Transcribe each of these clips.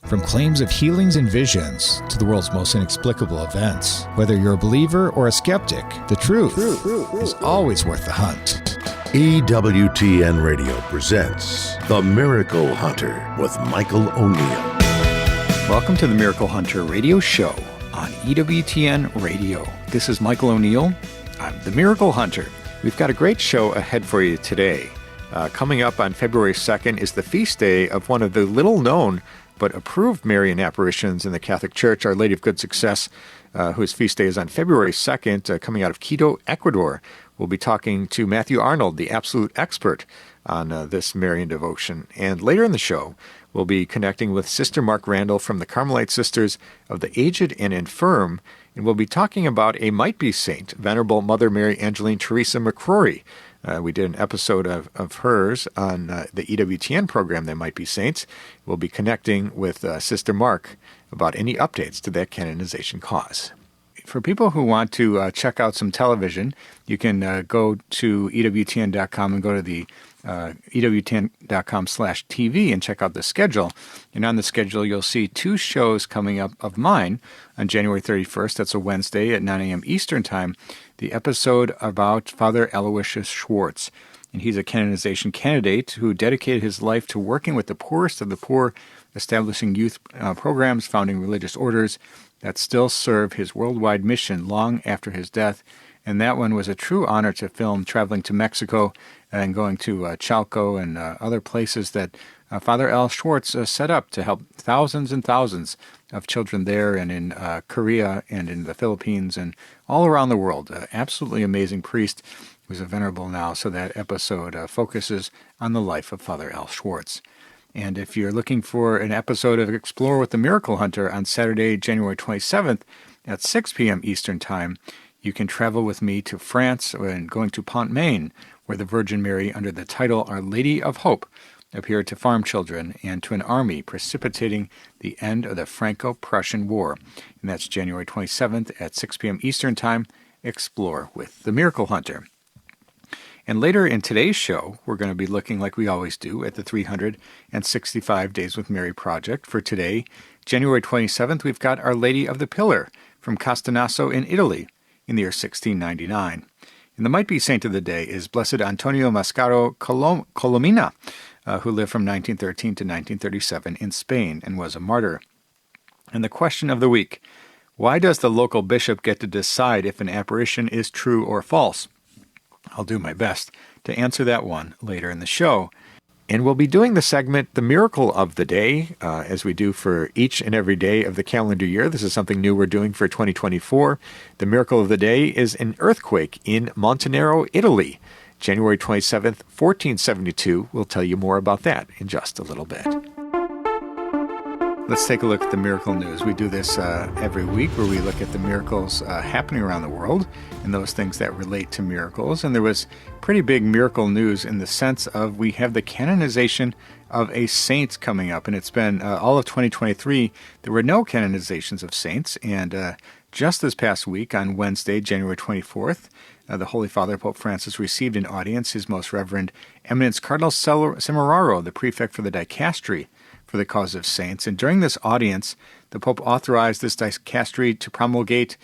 From claims of healings and visions to the world's most inexplicable events, whether you're a believer or a skeptic, the truth is always worth the hunt. EWTN Radio presents The Miracle Hunter with Michael O'Neill. Welcome to the Miracle Hunter radio show on EWTN Radio. This is Michael O'Neill. I'm the Miracle Hunter. We've got a great show ahead for you today. Coming up on February 2nd is the feast day of one of the little-known but approved Marian apparitions in the Catholic Church, Our Lady of Good Success, whose feast day is on February 2nd, coming out of Quito, Ecuador. We'll be talking to Matthew Arnold, the absolute expert on this Marian devotion. And later in the show, we'll be connecting with Sister Mark Randall from the Carmelite Sisters of the Aged and Infirm, and we'll be talking about a might-be saint, Venerable Mother Mary Angeline Theresa McCrory. We did an episode of hers on the EWTN program, They Might Be Saints. We'll be connecting with Sister Mark about any updates to that canonization cause. For people who want to check out some television, you can go to EWTN.com and go to the EWTN.com/TV and check out the schedule. And on the schedule, you'll see two shows coming up of mine on January 31st. That's a Wednesday at 9 a.m. Eastern Time. The episode about Father Aloysius Schwartz. And he's a canonization candidate who dedicated his life to working with the poorest of the poor, establishing youth programs, founding religious orders that still serve his worldwide mission long after his death. And that one was a true honor to film, traveling to Mexico and going to Chalco and other places that Father Al Schwartz set up to help thousands and thousands of children there and in Korea and in the Philippines and all around the world. Absolutely amazing priest who's a venerable now. So that episode focuses on the life of Father Al Schwartz. And if you're looking for an episode of Explore with the Miracle Hunter on Saturday, January 27th at 6 p.m. Eastern Time, you can travel with me to France and going to Pont-Maine, where the Virgin Mary, under the title Our Lady of Hope, appeared to farm children and to an army, precipitating the end of the Franco-Prussian War. And that's January 27th at 6 p.m. Eastern Time. Explore with the Miracle Hunter. And later in today's show, we're going to be looking, like we always do, at the 365 Days with Mary project. For today, January 27th, we've got Our Lady of the Pillar from Castenasso in Italy in the year 1699. And the might-be saint of the day is Blessed Antonio Mascaro Colomina, who lived from 1913 to 1937 in Spain and was a martyr. And the question of the week: why does the local bishop get to decide if an apparition is true or false? I'll do my best to answer that one later in the show. And we'll be doing the segment, The Miracle of the Day, as we do for each and every day of the calendar year. This is something new we're doing for 2024. The Miracle of the Day is an earthquake in Montenero, Italy, January 27th, 1472. We'll tell you more about that in just a little bit. Let's take a look at the miracle news. We do this every week, where we look at the miracles happening around the world and those things that relate to miracles. And there was pretty big miracle news in the sense of we have the canonization of a saint coming up. And it's been all of 2023, there were no canonizations of saints. And just this past week, on Wednesday, January 24th, the Holy Father, Pope Francis, received in audience His Most Reverend Eminence Cardinal Semeraro, the prefect for the dicastery for the cause of saints. And during this audience, the Pope authorized this dicastery to promulgate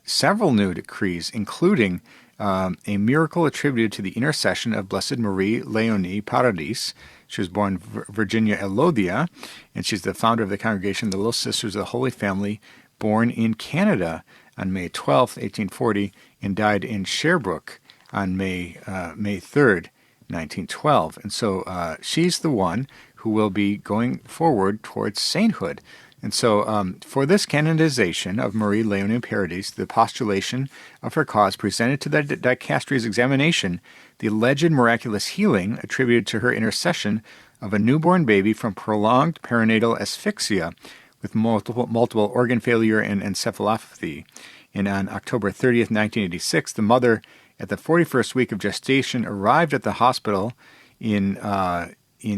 several new decrees, including a miracle attributed to the intercession of Blessed Marie Leonie Paradis. She was born Virginia Elodia, and she's the founder of the congregation, the Little Sisters of the Holy Family, born in Canada on May 12th, 1840, and died in Sherbrooke on May 3rd, 1912. And so she's the one who will be going forward towards sainthood. And so for this canonization of Marie Leonie Paradis, the postulation of her cause presented to the dicastery's examination the alleged miraculous healing attributed to her intercession of a newborn baby from prolonged perinatal asphyxia with multiple organ failure and encephalopathy. And on October 30th, 1986, the mother, at the 41st week of gestation, arrived at the hospital in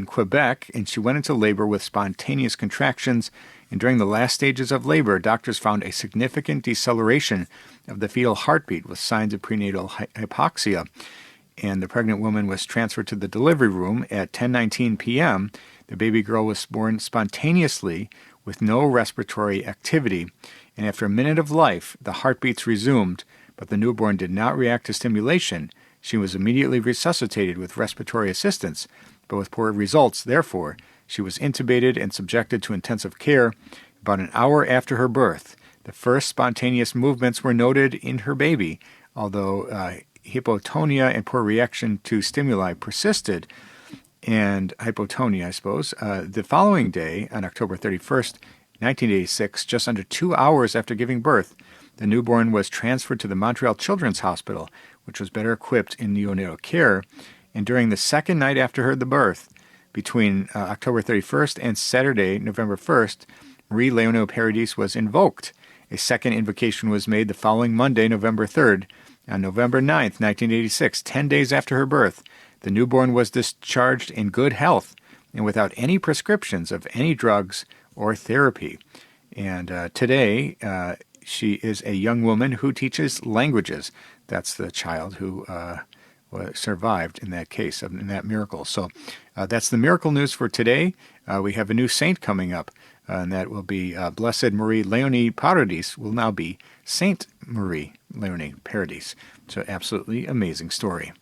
Quebec, and she went into labor with spontaneous contractions. And during the last stages of labor, doctors found a significant deceleration of the fetal heartbeat with signs of prenatal hypoxia. And the pregnant woman was transferred to the delivery room at 10:19 p.m. The baby girl was born spontaneously with no respiratory activity, and after a minute of life, the heartbeats resumed, but the newborn did not react to stimulation. She was immediately resuscitated with respiratory assistance, but with poor results. Therefore, she was intubated and subjected to intensive care. About an hour after her birth, the first spontaneous movements were noted in her baby, although hypotonia and poor reaction to stimuli persisted, and hypotonia, I suppose. The following day, on October 31st, 1986, just under 2 hours after giving birth, the newborn was transferred to the Montreal Children's Hospital, which was better equipped in neonatal care. And during the second night after the birth, between October 31st and Saturday, November 1st, Marie Leonie Paradis was invoked. A second invocation was made the following Monday, November 3rd. On November 9th, 1986, 10 days after her birth, the newborn was discharged in good health and without any prescriptions of any drugs or therapy. And today, she is a young woman who teaches languages. That's the child who survived in that case, in that miracle. So that's the miracle news for today. We have a new saint coming up, and that will be Blessed Marie Leonie Paradis will now be Saint Marie Leonie Paradis. So absolutely amazing story.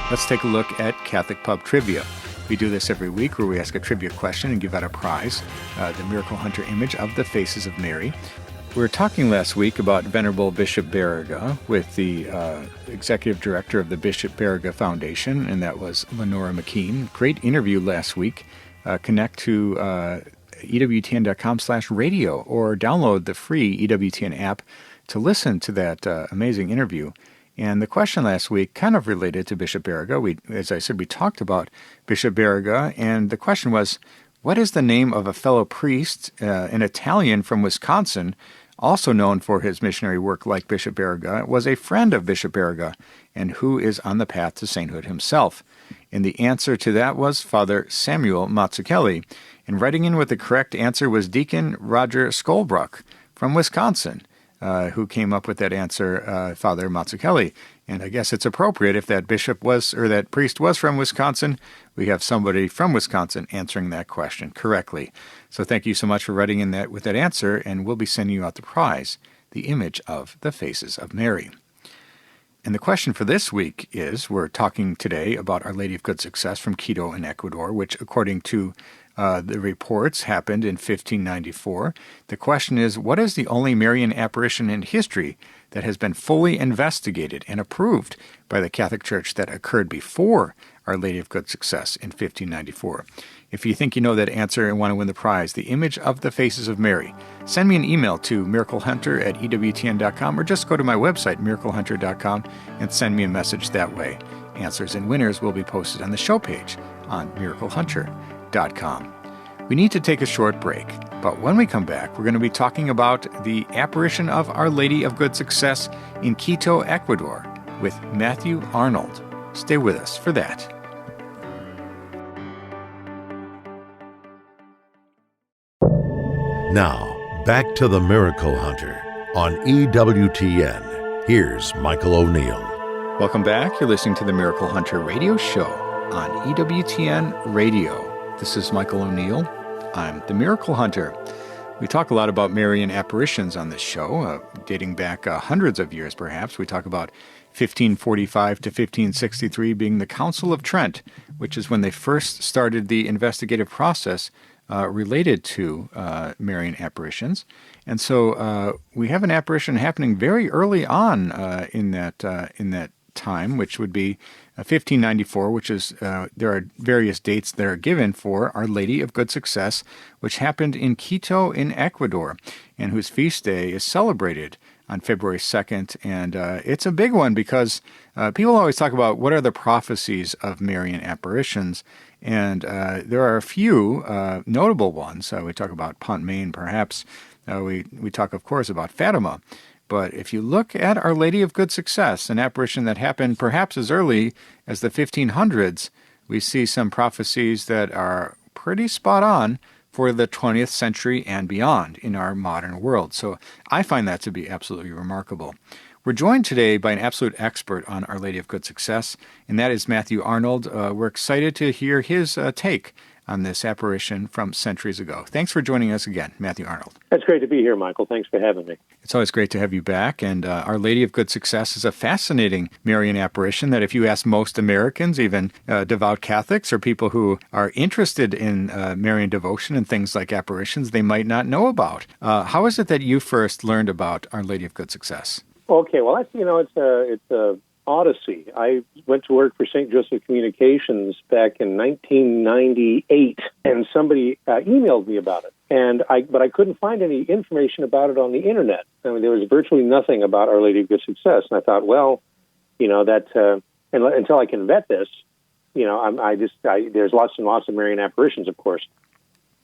Let's take a look at Catholic Pub Trivia. We do this every week where we ask a trivia question and give out a prize, the Miracle Hunter image of the Faces of Mary. We were talking last week about Venerable Bishop Barriga with the executive director of the Bishop Barriga Foundation, and that was Lenora McKean. Great interview last week. Connect to EWTN.com/radio or download the free EWTN app to listen to that amazing interview. And the question last week kind of related to Bishop Barriga. As I said, we talked about Bishop Barriga, and the question was, what is the name of a fellow priest, an Italian from Wisconsin, also known for his missionary work like Bishop Barriga, was a friend of Bishop Barriga, and who is on the path to sainthood himself? And the answer to that was Father Samuel Mazzucchelli. And writing in with the correct answer was Deacon Roger Skolbrook from Wisconsin, who came up with that answer, Father Mazzucchelli. And I guess it's appropriate if that bishop was, or that priest was from Wisconsin, we have somebody from Wisconsin answering that question correctly. So thank you so much for writing in that with that answer, and we'll be sending you out the prize, the image of the Faces of Mary. And the question for this week is, we're talking today about Our Lady of Good Success from Quito in Ecuador, which according to the reports happened in 1594. The question is, what is the only Marian apparition in history that has been fully investigated and approved by the Catholic Church that occurred before Our Lady of Good Success in 1594? If you think you know that answer and want to win the prize, the image of the Faces of Mary, send me an email to miraclehunter@EWTN.com or just go to my website, miraclehunter.com, and send me a message that way. Answers and winners will be posted on the show page on miraclehunter.com. We need to take a short break, but when we come back, we're going to be talking about the apparition of Our Lady of Good Success in Quito, Ecuador, with Matthew Arnold. Stay with us for that. Now, back to the Miracle Hunter on EWTN. Here's Michael O'Neill. Welcome back. You're listening to the Miracle Hunter radio show on EWTN Radio. This is Michael O'Neill. I'm the Miracle Hunter. We talk a lot about Marian apparitions on this show, dating back hundreds of years perhaps. We talk about 1545 to 1563 being the Council of Trent, which is when they first started the investigative process related to Marian apparitions. And so we have an apparition happening very early on in that time, which would be 1594, which is, there are various dates that are given for Our Lady of Good Success, which happened in Quito in Ecuador, and whose feast day is celebrated on February 2nd. And it's a big one because people always talk about what are the prophecies of Marian apparitions, and there are a few notable ones. We talk about Pont-Main, perhaps. We talk, of course, about Fatima. But if you look at Our Lady of Good Success, an apparition that happened perhaps as early as the 1500s, we see some prophecies that are pretty spot on for the 20th century and beyond in our modern world. So I find that to be absolutely remarkable. We're joined today by an absolute expert on Our Lady of Good Success, and that is Matthew Arnold. We're excited to hear his take on this apparition from centuries ago. Thanks for joining us again, Matthew Arnold. That's great to be here, Michael. Thanks for having me. It's always great to have you back. And Our Lady of Good Success is a fascinating Marian apparition that if you ask most Americans, even devout Catholics or people who are interested in Marian devotion and things like apparitions, they might not know about. How is it that you first learned about Our Lady of Good Success? Okay, well, it's a odyssey. I went to work for St. Joseph Communications back in 1998, and somebody emailed me about it. But I couldn't find any information about it on the internet. I mean, there was virtually nothing about Our Lady of Good Success. And I thought, well, until I can vet this, there's lots and lots of Marian apparitions, of course.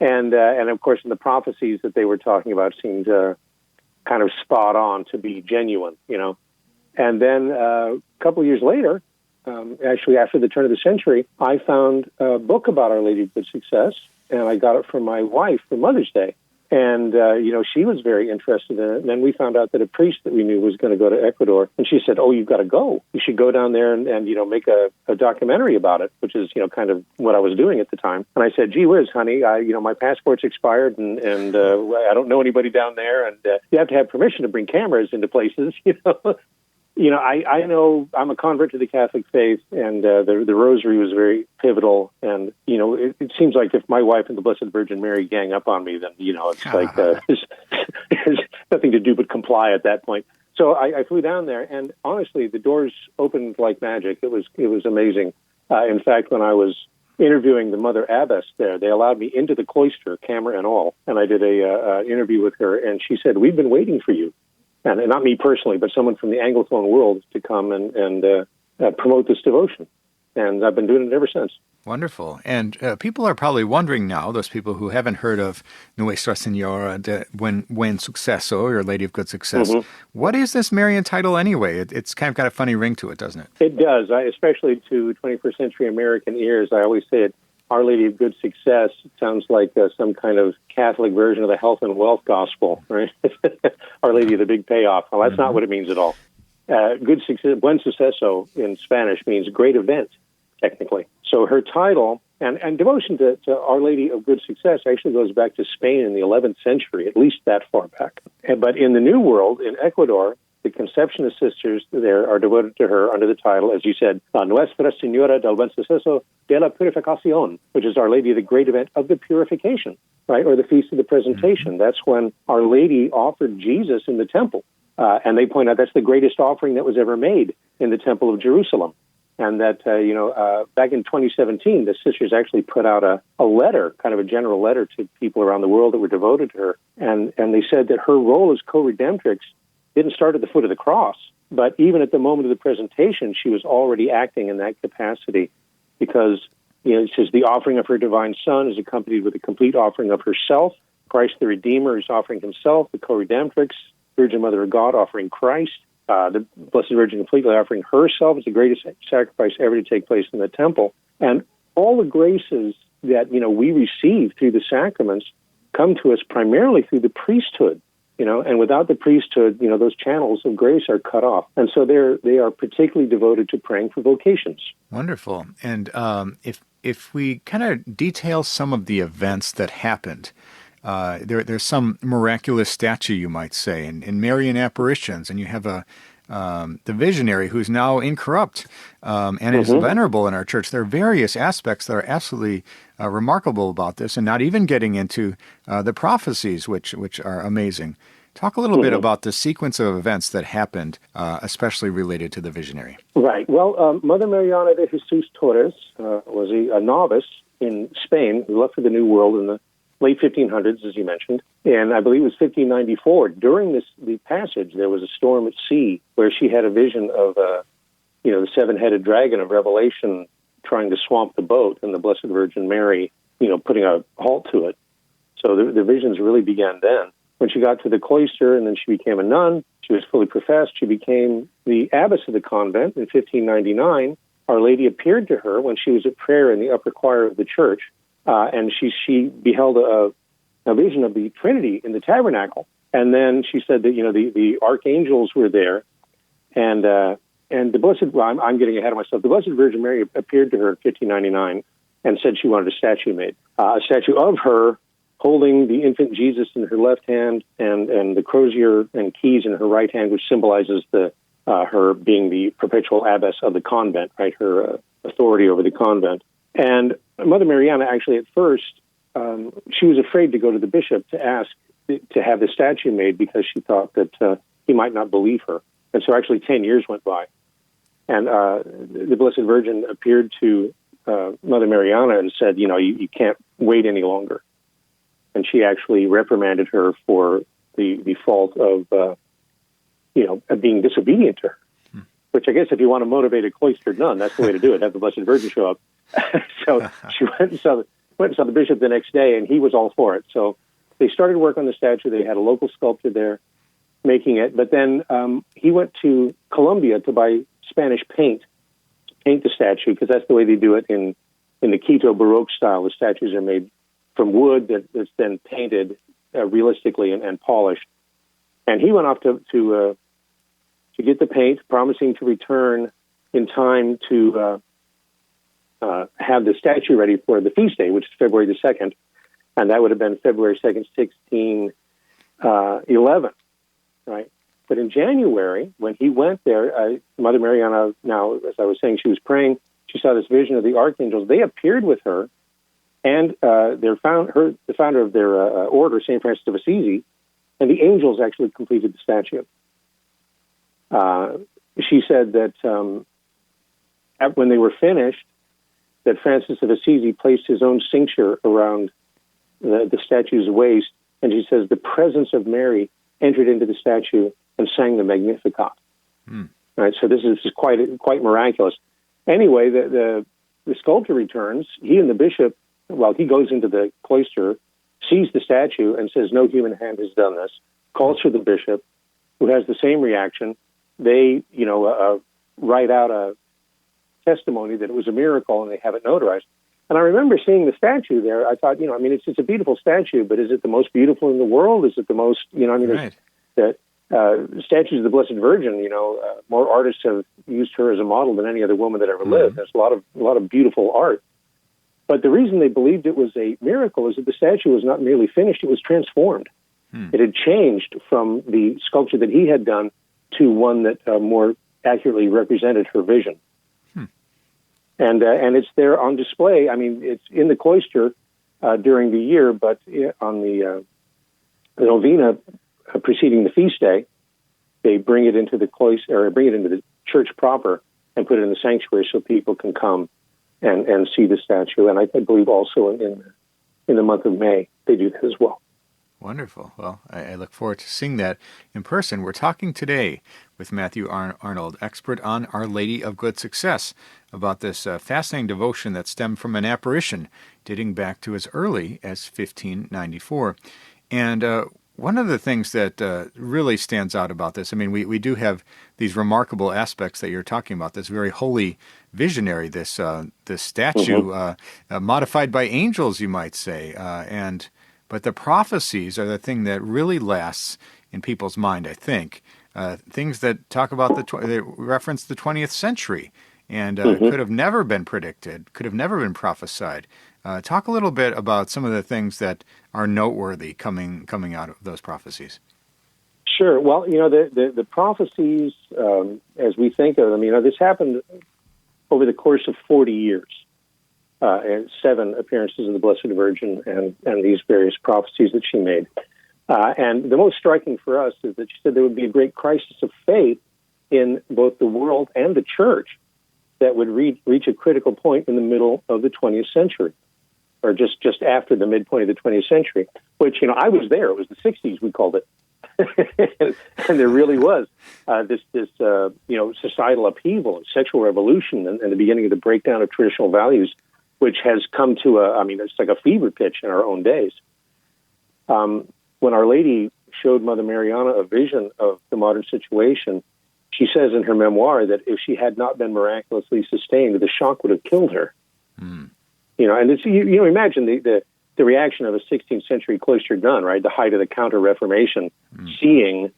And of course, the prophecies that they were talking about seemed kind of spot on to be genuine, And then a couple of years later, actually after the turn of the century, I found a book about Our Lady of Good Success, and I got it from my wife for Mother's Day. And, she was very interested in it. And then we found out that a priest that we knew was going to go to Ecuador. And she said, oh, you've got to go. You should go down there and make a documentary about it, which is, kind of what I was doing at the time. And I said, gee whiz, honey, my passport's expired and I don't know anybody down there. And you have to have permission to bring cameras into places, I know I'm a convert to the Catholic faith, and the Rosary was very pivotal. And it seems like if my wife and the Blessed Virgin Mary gang up on me, then it's like there's nothing to do but comply at that point. So I flew down there, and honestly, the doors opened like magic. It was amazing. In fact, when I was interviewing the Mother Abbess there, they allowed me into the cloister, camera and all, and I did a interview with her, and she said, "We've been waiting for you." And not me personally, but someone from the Anglophone world to come and promote this devotion. And I've been doing it ever since. Wonderful. And people are probably wondering now, those people who haven't heard of Nuestra Señora de Buen Suceso, or Lady of Good Success, What is this Marian title anyway? It's kind of got a funny ring to it, doesn't it? It does. Especially to 21st century American ears, I always say it. Our Lady of Good Success sounds like some kind of Catholic version of the health and wealth gospel, right? Our Lady of the Big Payoff. Well, that's not what it means at all. Good success, Buen Suceso in Spanish means great event, technically. So her title and devotion to Our Lady of Good Success actually goes back to Spain in the 11th century, at least that far back. But in the New World, in Ecuador, the Conceptionist sisters there are devoted to her under the title, as you said, Nuestra Señora del Buen Suceso de la Purificación, which is Our Lady of the Great Event of the Purification, right, or the Feast of the Presentation. That's when Our Lady offered Jesus in the temple. And they point out that's the greatest offering that was ever made in the Temple of Jerusalem. And that, back in 2017, the sisters actually put out a letter, kind of a general letter to people around the world that were devoted to her. And they said that her role as co-redemptrix didn't start at the foot of the cross, but even at the moment of the presentation, she was already acting in that capacity because, it says the offering of her divine Son is accompanied with a complete offering of herself. Christ the Redeemer is offering himself, the co-redemptrix, Virgin Mother of God offering Christ, the Blessed Virgin completely offering herself. It's the greatest sacrifice ever to take place in the temple. And all the graces that, we receive through the sacraments come to us primarily through the priesthood. And without the priesthood, those channels of grace are cut off. And so they are particularly devoted to praying for vocations. Wonderful. And if we kind of detail some of the events that happened, there's some miraculous statue, you might say, in Marian apparitions, and you have the visionary who's now incorrupt and is venerable in our church. There are various aspects that are absolutely remarkable about this, and not even getting into the prophecies, which are amazing. Talk a little bit about the sequence of events that happened, especially related to the visionary. Right. Well, Mother Mariana de Jesus Torres was a novice in Spain who left for the New World in the late 1500s, as you mentioned, and I believe it was 1594. During the passage, there was a storm at sea where she had a vision of, the seven-headed dragon of Revelation trying to swamp the boat, and the Blessed Virgin Mary, putting a halt to it. So the visions really began then. When she got to the cloister and then she became a nun, she was fully professed. She became the abbess of the convent in 1599. Our Lady appeared to her when she was at prayer in the upper choir of the church, and she beheld a vision of the Trinity in the tabernacle. And then she said that, the archangels were there, and the Blessed, I'm getting ahead of myself. The Blessed Virgin Mary appeared to her in 1599 and said she wanted a statue made. A statue of her holding the infant Jesus in her left hand and the crozier and keys in her right hand, which symbolizes her being the perpetual abbess of the convent, right? Her authority over the convent. And Mother Mariana actually at first, she was afraid to go to the bishop to ask to have the statue made because she thought that he might not believe her. And so actually 10 years went by. And the Blessed Virgin appeared to Mother Mariana and said, you can't wait any longer. And she actually reprimanded her for the fault of being disobedient to her. Which I guess if you want to motivate a cloistered nun, that's the way to do it, have the Blessed Virgin show up. So she went and saw the bishop the next day, and he was all for it. So they started work on the statue. They had a local sculptor there making it. But then he went to Colombia to buy Spanish paint to paint the statue, because that's the way they do it in the Quito Baroque style. The statues are made from wood that's then painted realistically and polished. And he went off to get the paint, promising to return in time to have the statue ready for the feast day, which is February the 2nd. And that would have been February 2nd, 1611, right? But in January, when he went there, Mother Mariana, now, as I was saying, she was praying. She saw this vision of the archangels. They appeared with her, and the founder of their order, St. Francis of Assisi, and the angels actually completed the statue. She said that when they were finished, that Francis of Assisi placed his own cincture around the statue's waist, and she says the presence of Mary entered into the statue and sang the Magnificat. Right, so this is quite miraculous. Anyway, the sculptor returns. He and the bishop, he goes into the cloister, sees the statue, and says no human hand has done this. Calls for the bishop, who has the same reaction. They, write out a testimony that it was a miracle, and they have it notarized. And I remember seeing the statue there. I thought, it's a beautiful statue, but is it the most beautiful in the world? Is it the most, Right. The statues of the Blessed Virgin, more artists have used her as a model than any other woman that ever lived. There's a lot of beautiful art. But the reason they believed it was a miracle is that the statue was not merely finished, it was transformed. It had changed from the sculpture that he had done to one that more accurately represented her vision. And it's there on display. I mean, it's in the cloister during the year, but on the novena preceding the feast day, they bring it into the cloister, or bring it into the church proper, and put it in the sanctuary so people can come and see the statue. And I believe also in the month of May they do that as well. Wonderful. Well, I look forward to seeing that in person. We're talking today with Matthew Arnold, expert on Our Lady of Good Success, about this fascinating devotion that stemmed from an apparition dating back to as early as 1594. And one of the things that really stands out about this, I mean, we do have these remarkable aspects that you're talking about, this very holy visionary, this statue, modified by angels, you might say, but the prophecies are the thing that really lasts in people's mind, I think. Things that talk about that reference the 20th century and could have never been predicted, could have never been prophesied. Talk a little bit about some of the things that are noteworthy coming out of those prophecies. Sure. Well, the prophecies, as we think of them, this happened over the course of 40 years. And 7 appearances of the Blessed Virgin and these various prophecies that she made. And the most striking for us is that she said there would be a great crisis of faith in both the world and the church that would reach a critical point in the middle of the 20th century, or just after the midpoint of the 20th century, which, I was there. It was the 60s, we called it. And there really was this societal upheaval, sexual revolution, and the beginning of the breakdown of traditional values, which has come to it's like a fever pitch in our own days. When Our Lady showed Mother Mariana a vision of the modern situation, she says in her memoir that if she had not been miraculously sustained, the shock would have killed her. And it's, imagine the reaction of a 16th century cloistered nun, right? The height of the Counter-Reformation, seeing,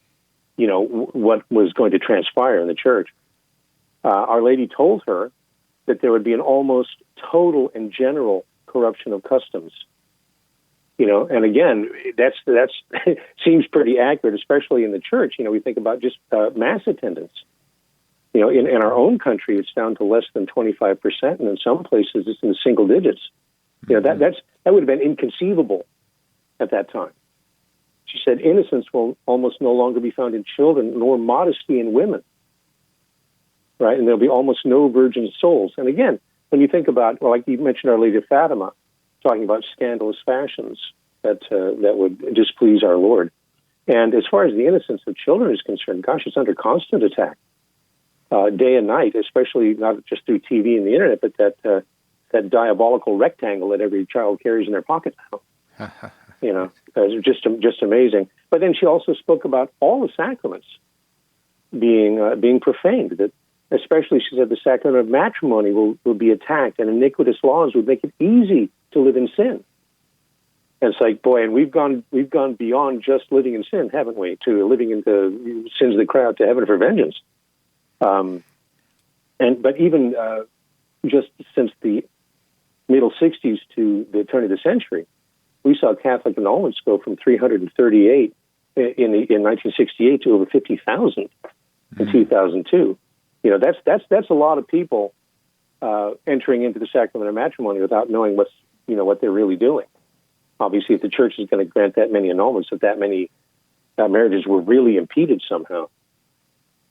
what was going to transpire in the church. Our Lady told her that there would be an almost total and general corruption of customs. And again, that's seems pretty accurate, especially in the church. We think about just mass attendance. In our own country, it's down to less than 25%, and in some places, it's in the single digits. That would have been inconceivable at that time. She said, innocence will almost no longer be found in children, nor modesty in women. Right, and there'll be almost no virgin souls. And again, when you think about, like you mentioned, Our Lady of Fatima, talking about scandalous fashions that would displease our Lord. And as far as the innocence of children is concerned, gosh, it's under constant attack, day and night, especially not just through TV and the internet, but that diabolical rectangle that every child carries in their pocket now. It's just amazing. But then she also spoke about all the sacraments being profaned. That especially, she said, the sacrament of matrimony will be attacked, and iniquitous laws would make it easy to live in sin. And it's like, boy, and we've gone beyond just living in sin, haven't we? To living into sins that cry out to heaven for vengeance. But even just since the middle 60s to the turn of the century, we saw Catholic enrollments go from 338 in 1968 to over 50,000 in 2002. That's a lot of people entering into the sacrament of matrimony without knowing what they're really doing. Obviously, if the church is going to grant that many annulments, that many marriages were really impeded somehow.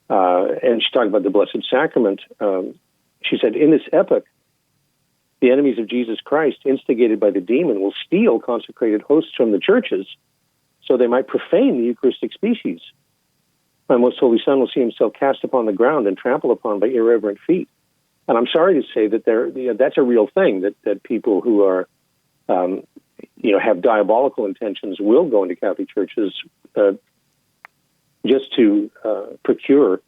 And she talked about the Blessed Sacrament. She said, in this epoch, the enemies of Jesus Christ, instigated by the demon, will steal consecrated hosts from the churches so they might profane the Eucharistic species. My most holy Son will see himself cast upon the ground and trampled upon by irreverent feet. And I'm sorry to say that that's a real thing, that people who are, have diabolical intentions will go into Catholic churches just to procure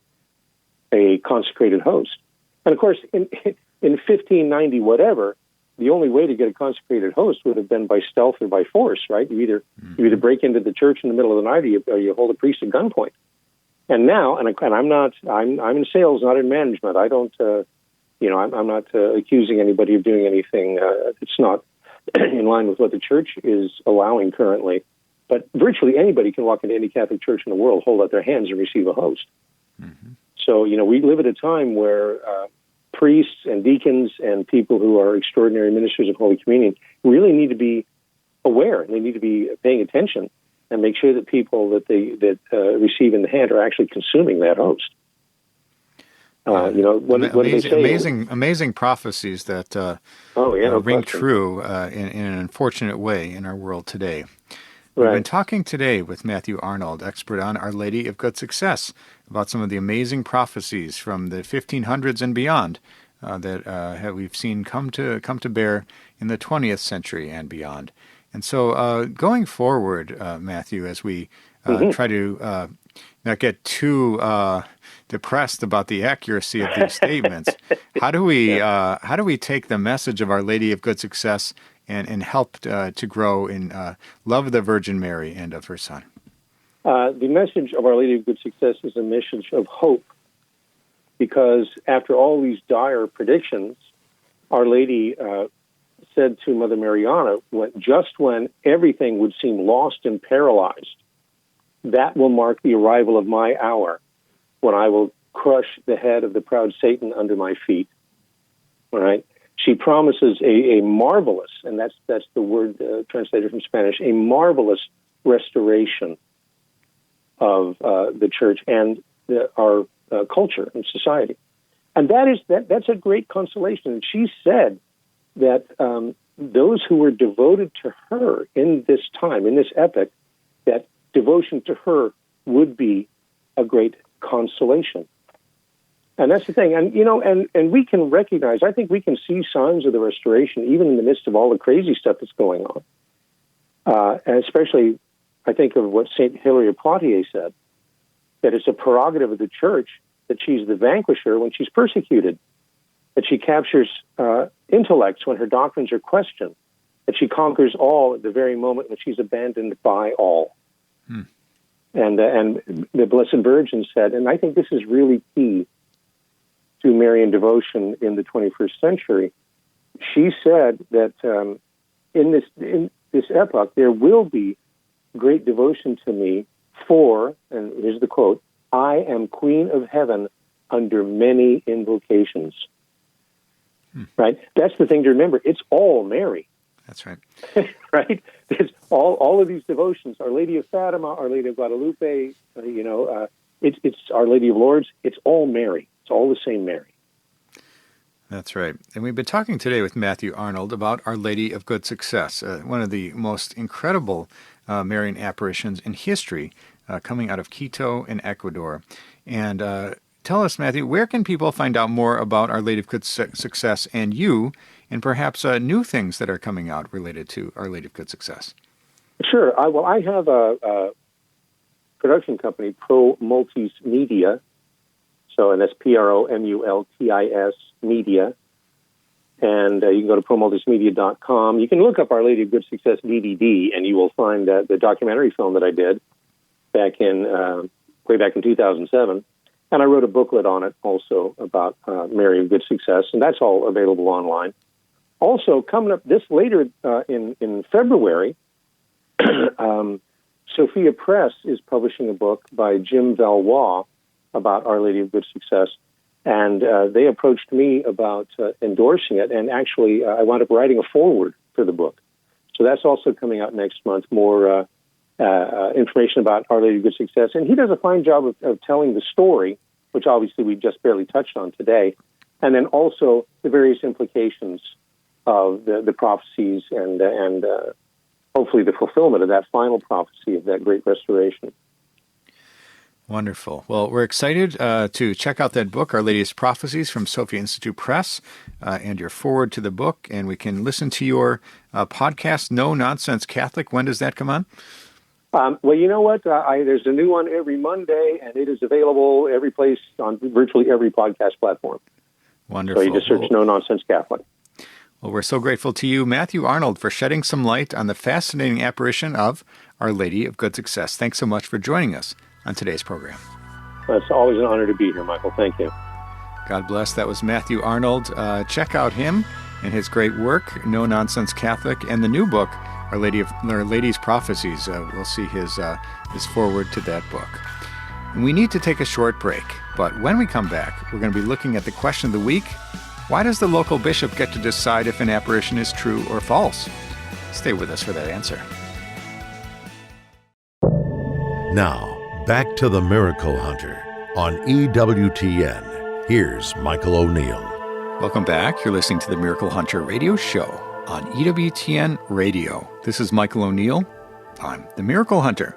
a consecrated host. And of course, in 1590 whatever, the only way to get a consecrated host would have been by stealth or by force, right? You either break into the church in the middle of the night, or you hold a priest at gunpoint. And now, I'm in sales, not in management. I don't, I'm not accusing anybody of doing anything. It's not in line with what the church is allowing currently. But virtually anybody can walk into any Catholic church in the world, hold out their hands, and receive a host. Mm-hmm. So, we live at a time where priests and deacons and people who are extraordinary ministers of Holy Communion really need to be aware. They need to be paying attention and make sure that people that receive in the hand are actually consuming that host. What do they say? Amazing prophecies that ring true in an unfortunate way in our world today. Right. We've been talking today with Matthew Arnold, expert on Our Lady of Good Success, about some of the amazing prophecies from the 1500s and beyond that we've seen come to bear in the 20th century and beyond. And so going forward, Matthew, as we try to not get too depressed about the accuracy of these statements, how do we take the message of Our Lady of Good Success and help to grow in love of the Virgin Mary and of her Son? The message of Our Lady of Good Success is a message of hope, because after all these dire predictions, Our Lady said to Mother Mariana, just when everything would seem lost and paralyzed, that will mark the arrival of my hour, when I will crush the head of the proud Satan under my feet. All right? She promises a marvelous, and that's the word translated from Spanish, a marvelous restoration of the church and our culture and society. And that's a great consolation. And she said that those who were devoted to her in this time, in this epoch, that devotion to her would be a great consolation. And that's the thing. And, and we can recognize, I think we can see signs of the restoration even in the midst of all the crazy stuff that's going on. And especially, I think of what St. Hilary of Poitiers said, that it's a prerogative of the church that she's the vanquisher when she's persecuted, that she captures intellects when her doctrines are questioned, that she conquers all at the very moment when she's abandoned by all. And the Blessed Virgin said, and I think this is really key to Marian devotion in the 21st century, she said that in this epoch there will be great devotion to me for, and here's the quote, I am Queen of Heaven under many invocations. Right? That's the thing to remember. It's all Mary. That's right. Right? It's all of these devotions, Our Lady of Fatima, Our Lady of Guadalupe, it's Our Lady of Lourdes. It's all Mary. It's all the same Mary. That's right. And we've been talking today with Matthew Arnold about Our Lady of Good Success, one of the most incredible Marian apparitions in history, coming out of Quito in Ecuador. And tell us, Matthew, where can people find out more about Our Lady of Good Success and you, and perhaps new things that are coming out related to Our Lady of Good Success? Sure. I have a production company, Pro Multis Media. And that's PROMULTIS Media. And you can go to promultismedia.com. You can look up Our Lady of Good Success DVD, and you will find the documentary film that I did way back in 2007. And I wrote a booklet on it also about Mary of Good Success, and that's all available online. Also, coming up this later in February, Sophia Press is publishing a book by Jim Valois about Our Lady of Good Success, and they approached me about endorsing it, and actually I wound up writing a foreword for the book. So that's also coming out next month, more information about Our Lady of Good Success, and he does a fine job of telling the story, which obviously we just barely touched on today, and then also the various implications of the prophecies and hopefully the fulfillment of that final prophecy of that great restoration. Wonderful. Well, we're excited to check out that book, Our Lady's Prophecies from Sophia Institute Press, and your forward to the book. And we can listen to your podcast, No Nonsense Catholic. When does that come on? Well, you know what? There's a new one every Monday, and it is available every place on virtually every podcast platform. Wonderful. So you just search No Nonsense Catholic. Well, we're so grateful to you, Matthew Arnold, for shedding some light on the fascinating apparition of Our Lady of Good Success. Thanks so much for joining us on today's program. It's always an honor to be here, Michael. Thank you. God bless. That was Matthew Arnold. Check out him and his great work, No Nonsense Catholic, and the new book, Our Lady's Prophecies. We'll see his foreword to that book. And we need to take a short break, but when we come back, we're going to be looking at the question of the week. Why does the local bishop get to decide if an apparition is true or false? Stay with us for that answer. Now, back to the Miracle Hunter on EWTN. Here's Michael O'Neill. Welcome back. You're listening to the Miracle Hunter radio show on EWTN Radio. This is Michael O'Neill. I'm the Miracle Hunter.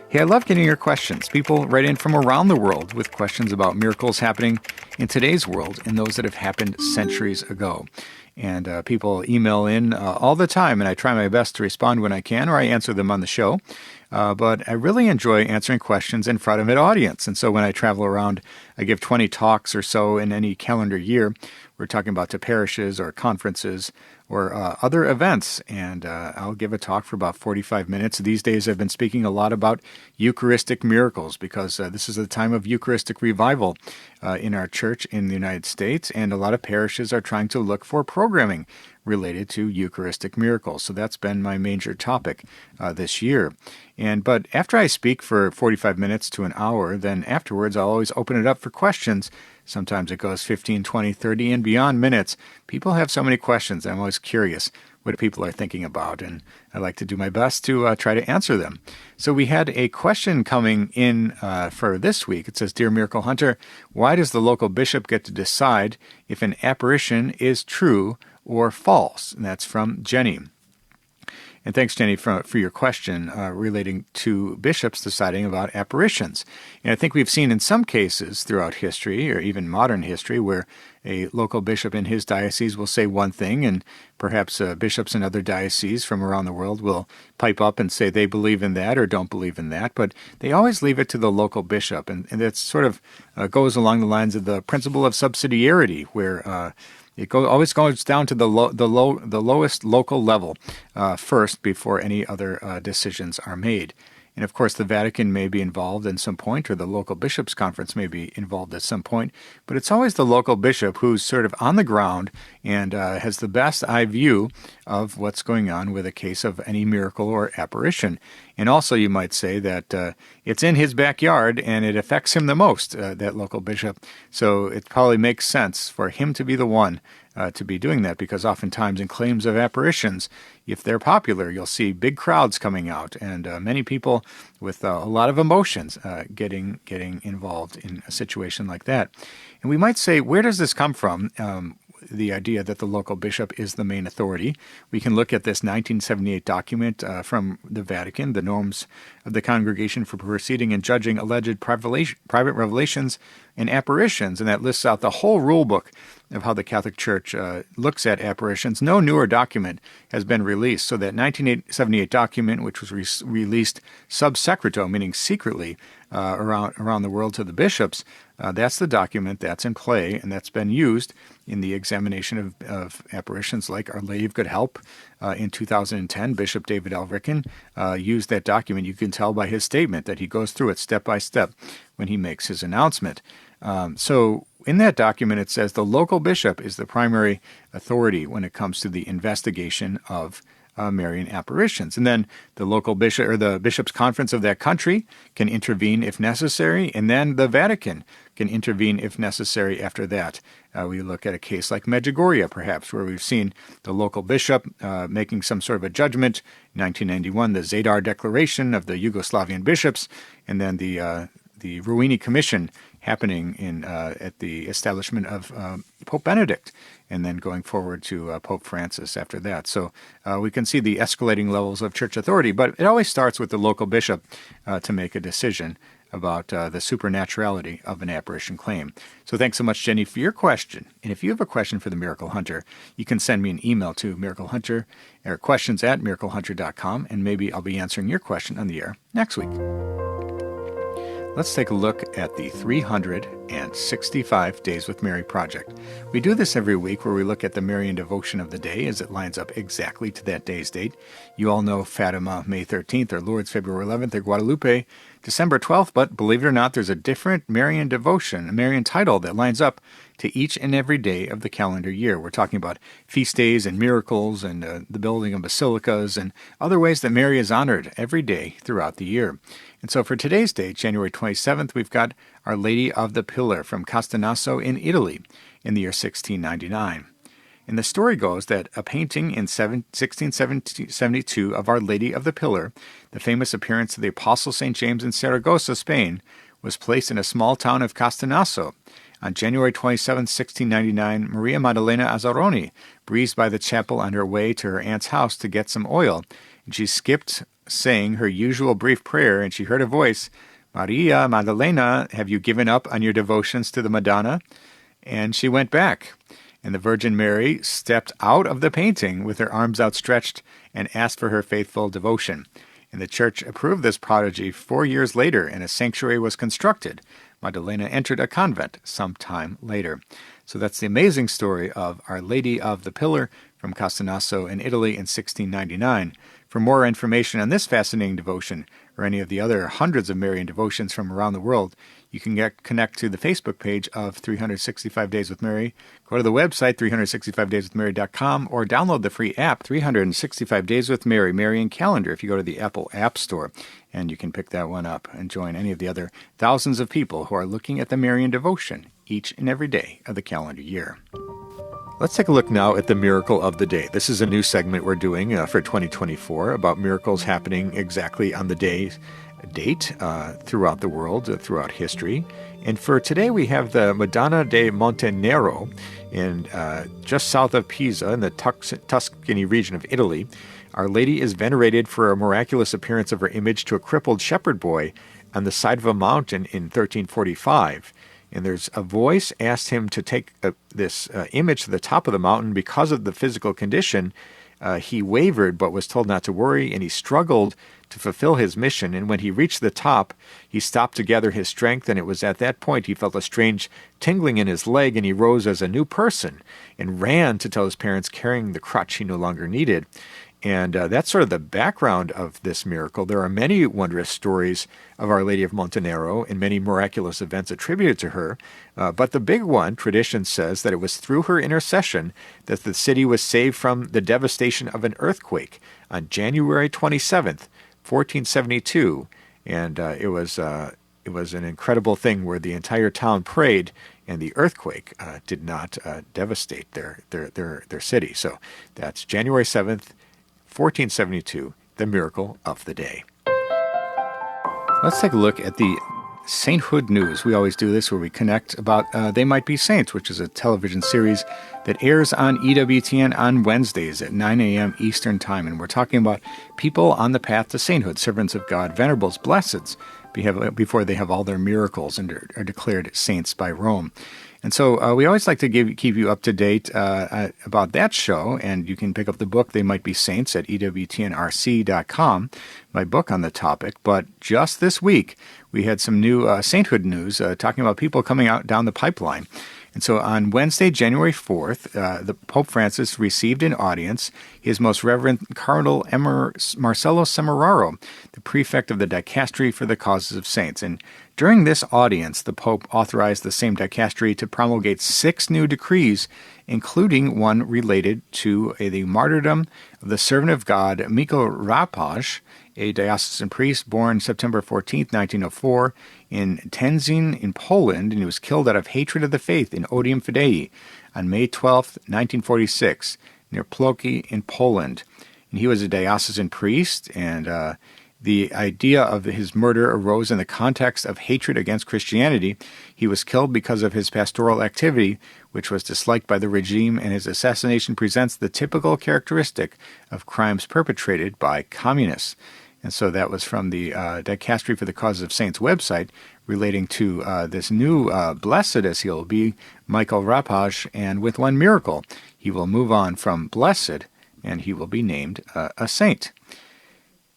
Hey, I love getting your questions. People write in from around the world with questions about miracles happening in today's world and those that have happened centuries ago. And people email in all the time, and I try my best to respond when I can, or I answer them on the show. But I really enjoy answering questions in front of an audience. And so when I travel around, I give 20 talks or so in any calendar year. We're talking about to parishes or conferences or other events. And I'll give a talk for about 45 minutes. These days I've been speaking a lot about Eucharistic miracles because this is a time of Eucharistic revival in our church in the United States. And a lot of parishes are trying to look for programming related to Eucharistic miracles. So that's been my major topic this year. But after I speak for 45 minutes to an hour, then afterwards I'll always open it up for questions. Sometimes it goes 15, 20, 30, and beyond minutes. People have so many questions. I'm always curious what people are thinking about, and I like to do my best to try to answer them. So we had a question coming in for this week. It says, Dear Miracle Hunter, why does the local bishop get to decide if an apparition is true or false? And that's from Jenny. And thanks, Jenny, for your question relating to bishops deciding about apparitions. And I think we've seen in some cases throughout history, or even modern history, where a local bishop in his diocese will say one thing, and perhaps bishops in other dioceses from around the world will pipe up and say they believe in that or don't believe in that. But they always leave it to the local bishop. And that sort of goes along the lines of the principle of subsidiarity, where it always goes down to the lowest local level first before any other decisions are made. And of course, the Vatican may be involved at some point, or the local bishops' conference may be involved at some point. But it's always the local bishop who's sort of on the ground and has the best eye view of what's going on with a case of any miracle or apparition. And also, you might say that it's in his backyard and it affects him the most, that local bishop. So it probably makes sense for him to be the one to be doing that, because oftentimes in claims of apparitions, if they're popular, you'll see big crowds coming out and many people with a lot of emotions getting involved in a situation like that. And we might say, where does this come from? The idea that the local bishop is the main authority. We can look at this 1978 document from the Vatican, the Norms of the Congregation for Proceeding and Judging Alleged Private Revelations and Apparitions, and that lists out the whole rule book of how the Catholic Church looks at apparitions. No newer document has been released. So that 1978 document, which was released sub secreto, meaning secretly around the world to the bishops, that's the document that's in play, and that's been used in the examination of apparitions like Our Lady of Good Help. In 2010, Bishop David L. Ricken used that document. You can tell by his statement that he goes through it step by step when he makes his announcement. So in that document, it says the local bishop is the primary authority when it comes to the investigation of Marian apparitions. And then the local bishop or the bishop's conference of that country can intervene if necessary, and then the Vatican can intervene if necessary after that. We look at a case like Medjugorje, perhaps, where we've seen the local bishop making some sort of a judgment. In 1991, the Zadar Declaration of the Yugoslavian bishops, and then the Ruini Commission happening at the establishment of Pope Benedict, and then going forward to Pope Francis after that. So we can see the escalating levels of church authority, but it always starts with the local bishop to make a decision about the supernaturality of an apparition claim. So thanks so much, Jenny, for your question. And if you have a question for the Miracle Hunter, you can send me an email to miraclehunter or questions@miraclehunter.com, and maybe I'll be answering your question on the air next week. Let's take a look at the 365 Days with Mary project. We do this every week where we look at the Marian devotion of the day as it lines up exactly to that day's date. You all know Fatima, May 13th, or Lourdes, February 11th, or Guadalupe, December 12th, but believe it or not, there's a different Marian devotion, a Marian title that lines up to each and every day of the calendar year. We're talking about feast days and miracles and the building of basilicas and other ways that Mary is honored every day throughout the year. And so for today's date, January 27th, we've got Our Lady of the Pillar from Castenaso in Italy in the year 1699. And the story goes that a painting in 1672 of Our Lady of the Pillar, the famous appearance of the Apostle St. James in Saragossa, Spain, was placed in a small town of Castenaso. On January 27, 1699, Maria Maddalena Azzaroni breezed by the chapel on her way to her aunt's house to get some oil, and she skipped saying her usual brief prayer, and she heard a voice, "Maria Maddalena, have you given up on your devotions to the Madonna?" And she went back, and the Virgin Mary stepped out of the painting with her arms outstretched and asked for her faithful devotion. And the church approved this prodigy 4 years later, and a sanctuary was constructed. Maddalena entered a convent some time later. So that's the amazing story of Our Lady of the Pillar from Castenaso in Italy in 1699. For more information on this fascinating devotion, or any of the other hundreds of Marian devotions from around the world, you can connect to the Facebook page of 365 Days with Mary. Go to the website, 365dayswithmary.com, or download the free app, 365 Days with Mary, Marian Calendar, if you go to the Apple App Store. And you can pick that one up and join any of the other thousands of people who are looking at the Marian devotion each and every day of the calendar year. Let's take a look now at the Miracle of the Day. This is a new segment we're doing for 2024 about miracles happening exactly on the date throughout the world, throughout history. And for today, we have the Madonna de Montenero in just south of Pisa in the Tuscany region of Italy. Our Lady is venerated for a miraculous appearance of her image to a crippled shepherd boy on the side of a mountain in 1345. And there's a voice asked him to take this image to the top of the mountain. Because of the physical condition, he wavered but was told not to worry, and he struggled to fulfill his mission. And when he reached the top, he stopped to gather his strength, and it was at that point he felt a strange tingling in his leg, and he rose as a new person and ran to tell his parents, carrying the crutch he no longer needed. And that's sort of the background of this miracle. There are many wondrous stories of Our Lady of Montenero and many miraculous events attributed to her. But the big one, tradition says that it was through her intercession that the city was saved from the devastation of an earthquake on January 27th, 1472. And it was an incredible thing where the entire town prayed, and the earthquake did not devastate their city. So that's January 7th, 1472, the miracle of the day. Let's take a look at the Sainthood News. We always do this where we connect about They Might Be Saints, which is a television series that airs on EWTN on Wednesdays at 9 a.m. Eastern Time. And we're talking about people on the path to sainthood, servants of God, venerables, blesseds, before they have all their miracles and are declared saints by Rome. And so we always like to keep you up to date about that show, and you can pick up the book, They Might Be Saints, at EWTNRC.com, my book on the topic. But just this week, we had some new sainthood news talking about people coming out down the pipeline. And so on Wednesday, January 4th, the Pope Francis received in audience His Most Reverend Cardinal Marcello Semeraro, the prefect of the Dicastery for the Causes of Saints. And during this audience, the Pope authorized the same dicastery to promulgate 6 new decrees, including one related to the martyrdom of the servant of God, Miko Rapaj, a diocesan priest born September 14, 1904, in Tenzin in Poland, and he was killed out of hatred of the faith in Odium Fidei on May 12, 1946, near Ploki in Poland. And he was a diocesan priest, and the idea of his murder arose in the context of hatred against Christianity. He was killed because of his pastoral activity, which was disliked by the regime, and his assassination presents the typical characteristic of crimes perpetrated by communists. And so that was from the Dicastery for the Causes of Saints website relating to this new blessed, as he'll be, Michael Rapaj, and with one miracle, he will move on from blessed, and he will be named a saint.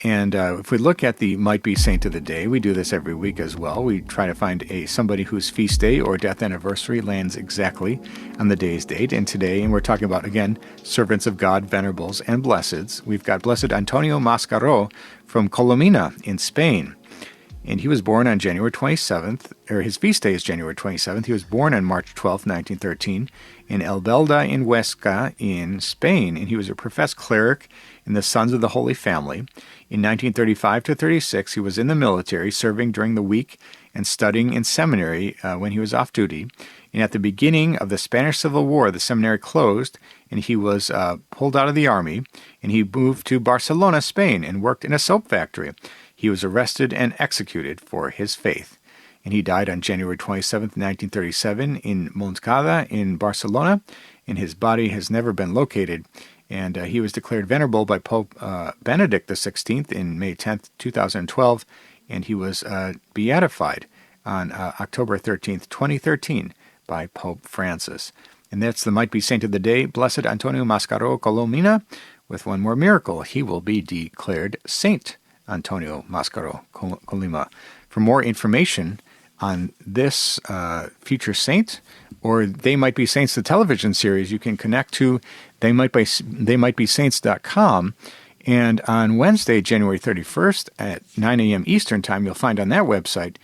And if we look at the Might Be Saint of the Day, we do this every week as well. We try to find somebody whose feast day or death anniversary lands exactly on the day's date. And today, and we're talking about, again, servants of God, venerables, and blesseds. We've got Blessed Antonio Mascaro from Colomina in Spain. And he was born on January 27th, or his feast day is January 27th. He was born on March 12th, 1913, in Elbelda in Huesca in Spain. And he was a professed cleric in the Sons of the Holy Family. In 1935 to 36, he was in the military, serving during the week and studying in seminary when he was off duty. And at the beginning of the Spanish Civil War, the seminary closed, and he was pulled out of the army, and he moved to Barcelona, Spain, and worked in a soap factory. He was arrested and executed for his faith. And he died on January 27, 1937, in Montcada in Barcelona, and his body has never been located. And he was declared venerable by Pope Benedict XVI in May 10, 2012, and he was beatified on October 13, 2013, by Pope Francis. And that's the Might Be Saint of the Day, Blessed Antonio Mascaro Colomina, with one more miracle. He will be declared Saint Antonio Mascaro Colima. For more information on this future saint, or They Might Be Saints, the television series, you can connect to theymightbesaints.com. And on Wednesday, January 31st at 9 a.m. Eastern Time, you'll find on that website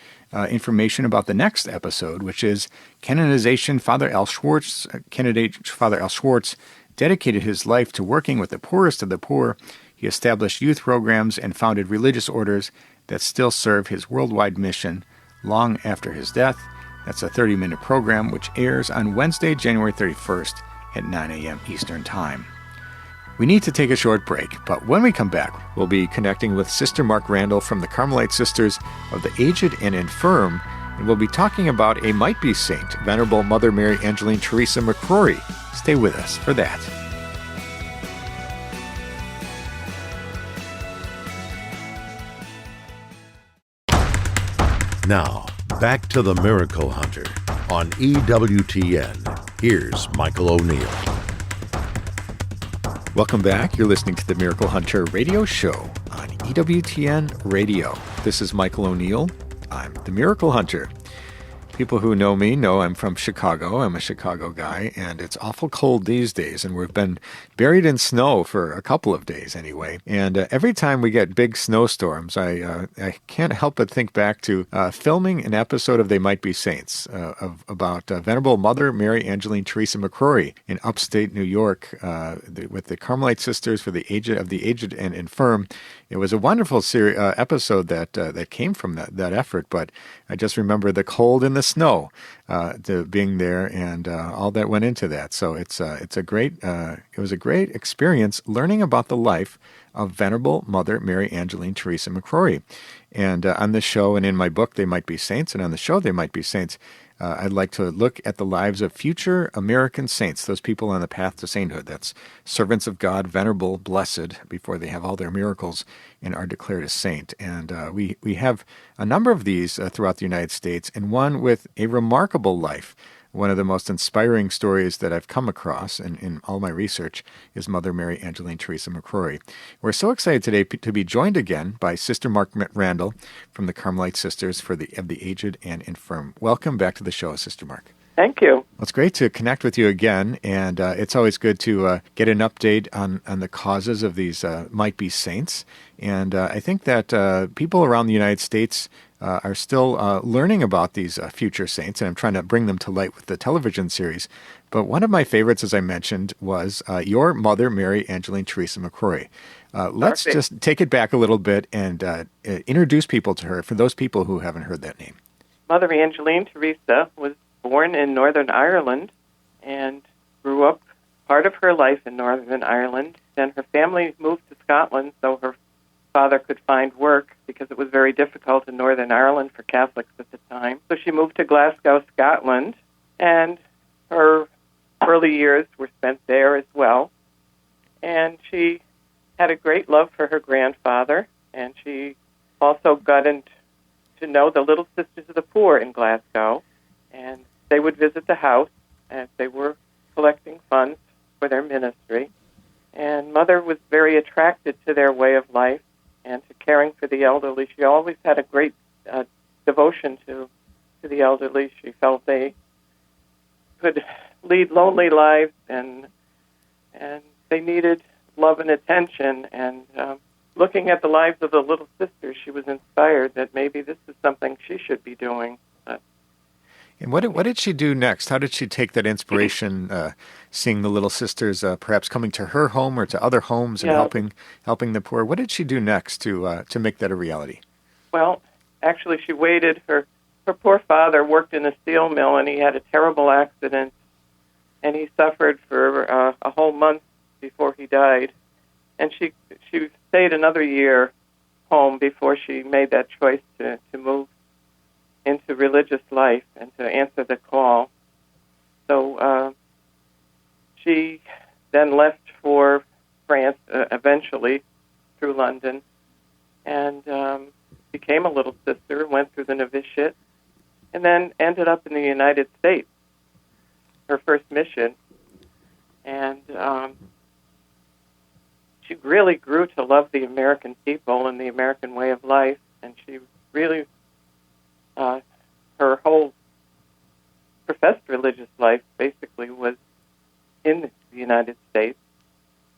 information about the next episode, which is Canonization. Candidate Father Al Schwartz dedicated his life to working with the poorest of the poor. He established youth programs and founded religious orders that still serve his worldwide mission long after his death. That's a 30-minute program which airs on Wednesday, January 31st at 9 a.m. Eastern Time. We need to take a short break, but when we come back, we'll be connecting with Sister Mark Randall from the Carmelite Sisters of the Aged and Infirm, and we'll be talking about a Might Be Saint, Venerable Mother Mary Angeline Theresa McCrory. Stay with us for that. Now, back to the Miracle Hunter on EWTN. Here's Michael O'Neill. Welcome back. You're listening to the Miracle Hunter radio show on EWTN Radio. This is Michael O'Neill. I'm the Miracle Hunter. People who know me know I'm from Chicago. I'm a Chicago guy, and it's awful cold these days, and we've been buried in snow for a couple of days anyway. And every time we get big snowstorms, I can't help but think back to filming an episode of They Might Be Saints about Venerable Mother Mary Angeline Theresa McCrory in upstate New York with the Carmelite Sisters for the Aged and Infirm. It was a wonderful episode that came from that effort, but I just remember the cold and the snow being there and all that went into that. So it was a great experience learning about the life of Venerable Mother Mary Angeline Theresa McCrory. And on the show and in my book, They Might Be Saints, and on the show, They Might Be Saints, I'd like to look at the lives of future American saints, those people on the path to sainthood. That's servants of God, venerable, blessed, before they have all their miracles and are declared a saint. And we have a number of these throughout the United States, and one with a remarkable life. One of the most inspiring stories that I've come across in all my research is Mother Mary Angeline Theresa McCrory. We're so excited today to be joined again by Sister Mark Randall from the Carmelite Sisters of the Aged and Infirm. Welcome back to the show, Sister Mark. Thank you. Well, it's great to connect with you again, and it's always good to get an update on the causes of these might-be saints. And I think that people around the United States are still learning about these future saints, and I'm trying to bring them to light with the television series. But one of my favorites, as I mentioned, was your mother, Mary Angeline Theresa McCrory. Let's just take it back a little bit and introduce people to her for those people who haven't heard that name. Mother Angeline Theresa was born in Northern Ireland and grew up part of her life in Northern Ireland. Then her family moved to Scotland so her father could find work because it was very difficult in Northern Ireland for Catholics at the time. So she moved to Glasgow, Scotland, and her early years were spent there as well. And she had a great love for her grandfather, and she also got to know the Little Sisters of the Poor in Glasgow, and they would visit the house as they were collecting funds for their ministry. And Mother was very attracted to their way of life and to caring for the elderly. She always had a great devotion to the elderly. She felt they could lead lonely lives and they needed love and attention. And looking at the lives of the Little Sisters, she was inspired that maybe this is something she should be doing. And what did she do next? How did she take that inspiration, seeing the Little Sisters perhaps coming to her home or to other homes and helping the poor? What did she do next to make that a reality? Well, actually, she waited. Her poor father worked in a steel mill, and he had a terrible accident, and he suffered for a whole month before he died. And she stayed another year home before she made that choice to move into religious life and to answer the call. So she then left for France eventually through London and became a Little Sister, went through the novitiate, and then ended up in the United States, her first mission. And she really grew to love the American people and the American way of life, and she really her whole professed religious life basically was in the United States.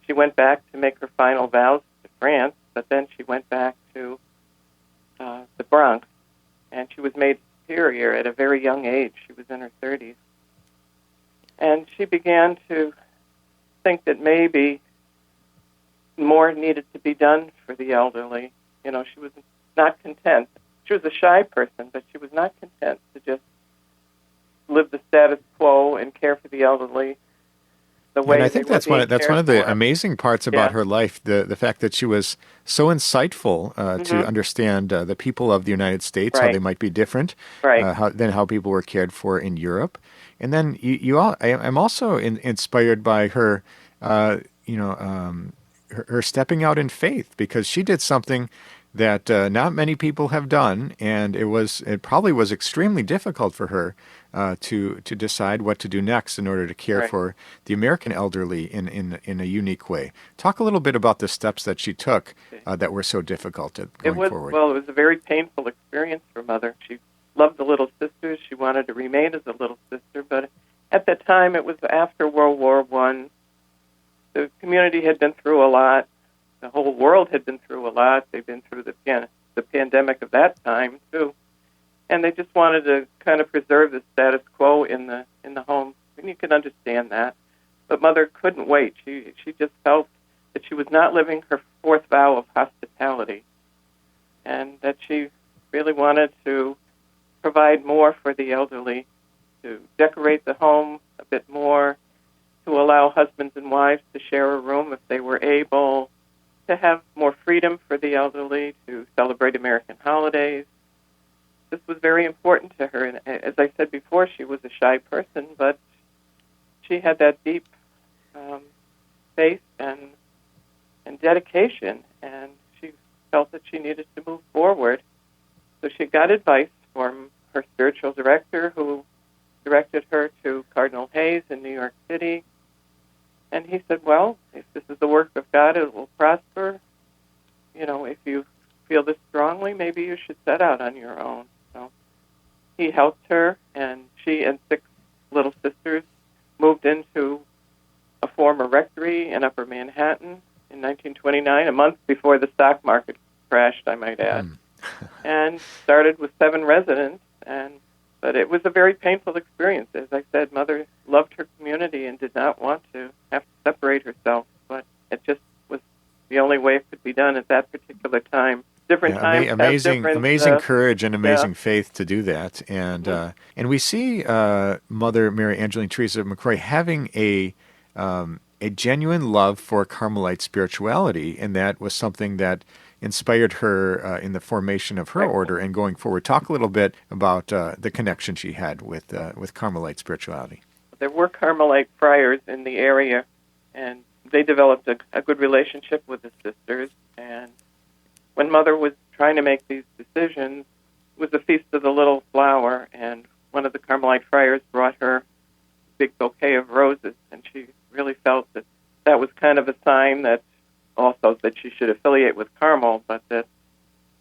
She went back to make her final vows to France, but then she went back to the Bronx, and she was made superior at a very young age. She was in her 30s. And she began to think that maybe more needed to be done for the elderly. You know, she was not content. She was a shy person, but she was not content to just live the status quo and care for the elderly the way. And I think that's one of the amazing parts about her life, the fact that she was so insightful to understand the people of the United States, how they might be different than how people were cared for in Europe. And then I'm also inspired by her, her stepping out in faith, because she did something that not many people have done, and it probably was extremely difficult for her to decide what to do next in order to care for the American elderly in a unique way. Talk a little bit about the steps that she took that were so difficult going forward. Well, it was a very painful experience for Mother. She loved the Little Sisters. She wanted to remain as a Little Sister, but at that time, it was after World War I. The community had been through a lot. The whole world had been through a lot. They'd been through the pandemic of that time, too. And they just wanted to kind of preserve the status quo in the home. And you can understand that. But Mother couldn't wait. She just felt that she was not living her fourth vow of hospitality, and that she really wanted to provide more for the elderly, to decorate the home a bit more, to allow husbands and wives to share a room if they were able, to have more freedom for the elderly, to celebrate American holidays. This was very important to her. And as I said before, she was a shy person, but she had that deep faith and dedication, and she felt that she needed to move forward. So she got advice from her spiritual director, who directed her to Cardinal Hayes in New York City. And he said, well, if this is the work of God, it will prosper. You know, if you feel this strongly, maybe you should set out on your own. So he helped her, and she and 6 little sisters moved into a former rectory in Upper Manhattan in 1929, a month before the stock market crashed, I might add, and started with 7 residents. But it was a very painful experience. As I said, Mother loved her community and did not want to have to separate herself, but it just was the only way it could be done at that particular time. Different times amazing, have amazing courage and amazing faith to do that. And we see Mother Mary Angeline Theresa McCrory having a genuine love for Carmelite spirituality, and that was something that inspired her in the formation of her order and going forward. Talk a little bit about the connection she had with Carmelite spirituality. There were Carmelite friars in the area, and they developed a good relationship with the sisters. And when Mother was trying to make these decisions, it was the Feast of the Little Flower, and one of the Carmelite friars brought her a big bouquet of roses, and she really felt that that was kind of a sign that also that she should affiliate with Carmel, but that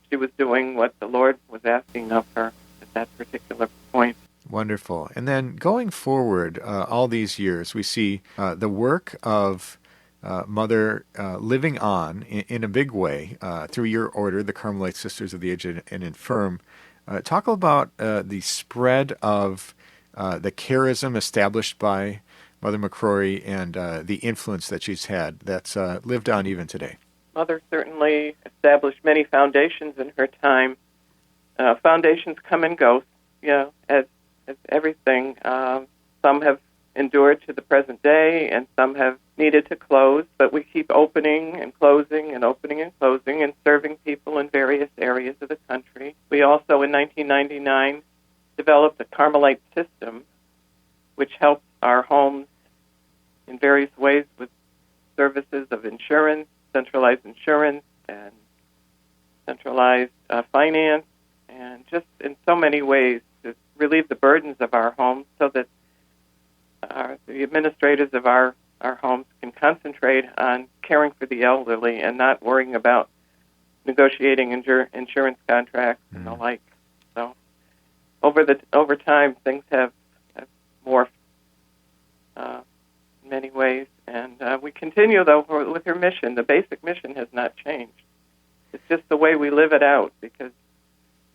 she was doing what the Lord was asking of her at that particular point. Wonderful. And then going forward, all these years, we see the work of Mother living on in a big way through your order, the Carmelite Sisters of the Aged and Infirm. Talk about the spread of the charism established by Mother McCrory and the influence that she's had that's lived on even today. Mother certainly established many foundations in her time. Foundations come and go, as everything. Some have endured to the present day, and some have needed to close, but we keep opening and closing and opening and closing and serving people in various areas of the country. We also, in 1999, developed a Carmelite system, which helps our homes in various ways with services of insurance, centralized insurance, and centralized finance, and just in so many ways to relieve the burdens of our homes so that the administrators of our homes can concentrate on caring for the elderly and not worrying about negotiating insurance contracts and the like. So over time, things have morphed in many ways, and we continue, though, with her mission. The basic mission has not changed. It's just the way we live it out, because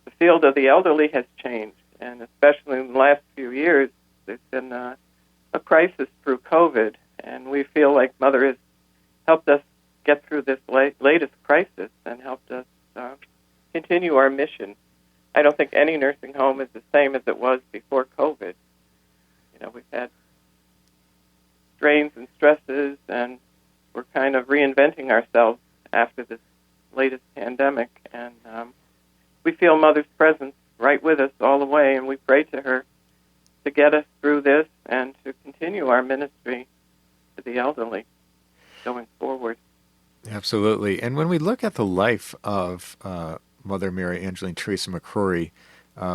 the field of the elderly has changed, and especially in the last few years, there's been a crisis through COVID, and we feel like Mother has helped us get through this latest crisis and helped us continue our mission. I don't think any nursing home is the same as it was before COVID. We've had strains and stresses, and we're kind of reinventing ourselves after this latest pandemic, and we feel Mother's presence right with us all the way, and we pray to her to get us through this and to continue our ministry to the elderly going forward. Absolutely. And when we look at the life of Mother Mary Angeline Theresa McCrory,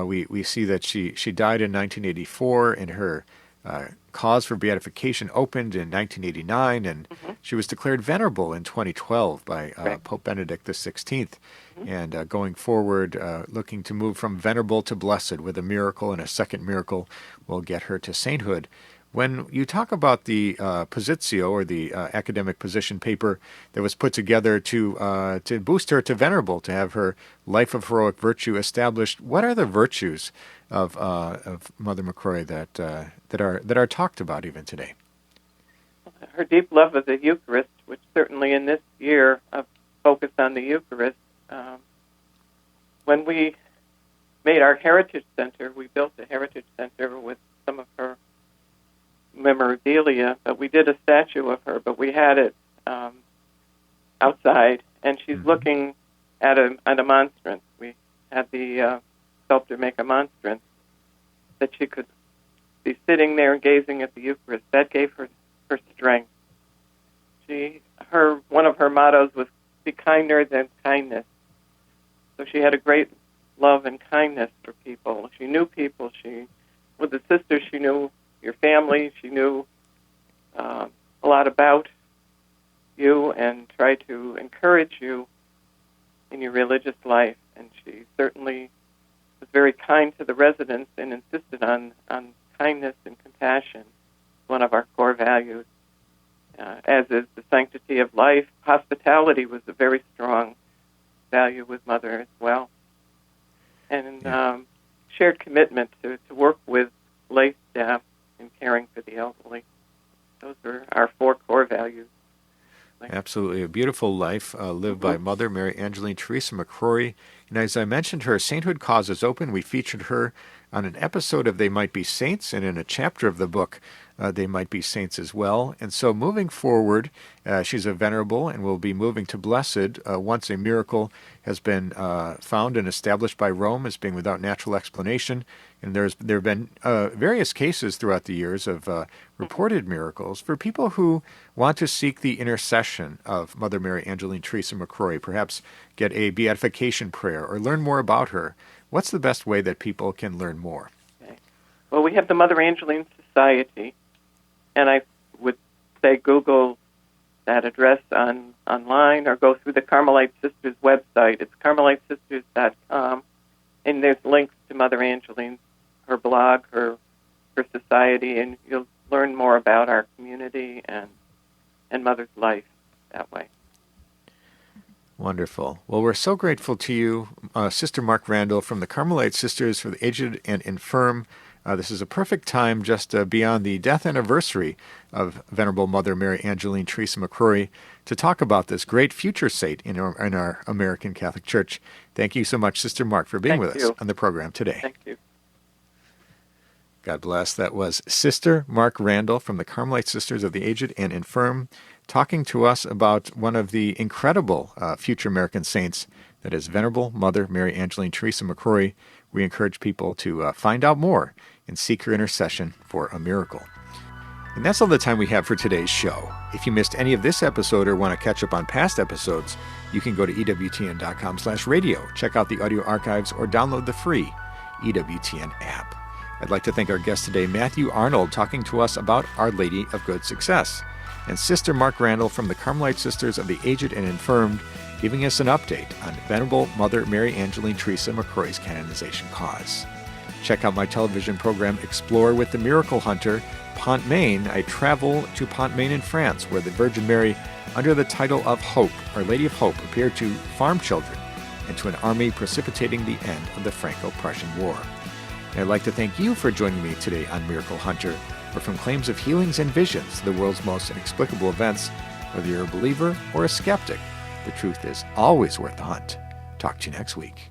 we see that she died in 1984 in her cause for beatification opened in 1989, and she was declared venerable in 2012 by Pope Benedict XVI. And going forward, looking to move from venerable to blessed with a miracle, and a second miracle will get her to sainthood. When you talk about the positio, or the academic position paper that was put together to boost her to venerable, to have her life of heroic virtue established, what are the virtues of Mother McCrory that are talked about even today? Her deep love of the Eucharist, which certainly in this year of focus on the Eucharist, when we made our Heritage Center, we built a Heritage Center with some of her memorabilia, but we did a statue of her, but we had it outside, and she's looking at a monstrance. We had the sculptor make a monstrance that she could be sitting there gazing at the Eucharist. That gave her strength. One of her mottos was, "Be kinder than kindness." So she had a great love and kindness for people. She knew people. With the sisters, she knew your family. She knew a lot about you and tried to encourage you in your religious life. And she certainly was very kind to the residents and insisted on kindness and compassion, one of our core values, as is the sanctity of life. Hospitality was a very strong value with Mother as well. And shared commitment to work with lay staff in caring for the elderly. Those are our four core values. Absolutely. A beautiful life lived by Mother Mary Angeline Theresa McCrory. And as I mentioned, her sainthood cause is open. We featured her on an episode of They Might Be Saints, and in a chapter of the book, They Might Be Saints as well. And so moving forward, she's a venerable and will be moving to blessed once a miracle has been found and established by Rome as being without natural explanation. And there have been various cases throughout the years of reported miracles for people who want to seek the intercession of Mother Mary Angeline Theresa McCrory, perhaps get a beatification prayer or learn more about her. What's the best way that people can learn more? Okay. Well, we have the Mother Angeline Society, and I would say Google that address online or go through the Carmelite Sisters website. It's carmelitesisters.com, and there's links to Mother Angeline, her blog, her society, and you'll learn more about our community and Mother's life that way. Wonderful. Well, we're so grateful to you, Sister Mark Randall from the Carmelite Sisters for the Aged and Infirm. This is a perfect time just beyond the death anniversary of Venerable Mother Mary Angeline Theresa McCrory to talk about this great future saint in our American Catholic Church. Thank you so much, Sister Mark, for being with us on the program today. Thank you. God bless. That was Sister Mark Randall from the Carmelite Sisters of the Aged and Infirm, talking to us about one of the incredible future American saints, that is Venerable Mother Mary Angeline Theresa McCrory. We encourage people to find out more and seek her intercession for a miracle. And that's all the time we have for today's show. If you missed any of this episode or want to catch up on past episodes, you can go to EWTN.com/radio, check out the audio archives, or download the free EWTN app. I'd like to thank our guest today, Matthew Arnold, talking to us about Our Lady of Good Success, and Sister Mark Randall from the Carmelite Sisters of the Aged and Infirmed, giving us an update on Venerable Mother Mary Angeline Theresa McCrory's canonization cause. Check out my television program, Explore with the Miracle Hunter, Pont Maine. I travel to Pont Maine in France, where the Virgin Mary, under the title of Hope, Our Lady of Hope, appeared to farm children and to an army precipitating the end of the Franco-Prussian War. And I'd like to thank you for joining me today on Miracle Hunter, where from claims of healings and visions to the world's most inexplicable events, whether you're a believer or a skeptic, the truth is always worth the hunt. Talk to you next week.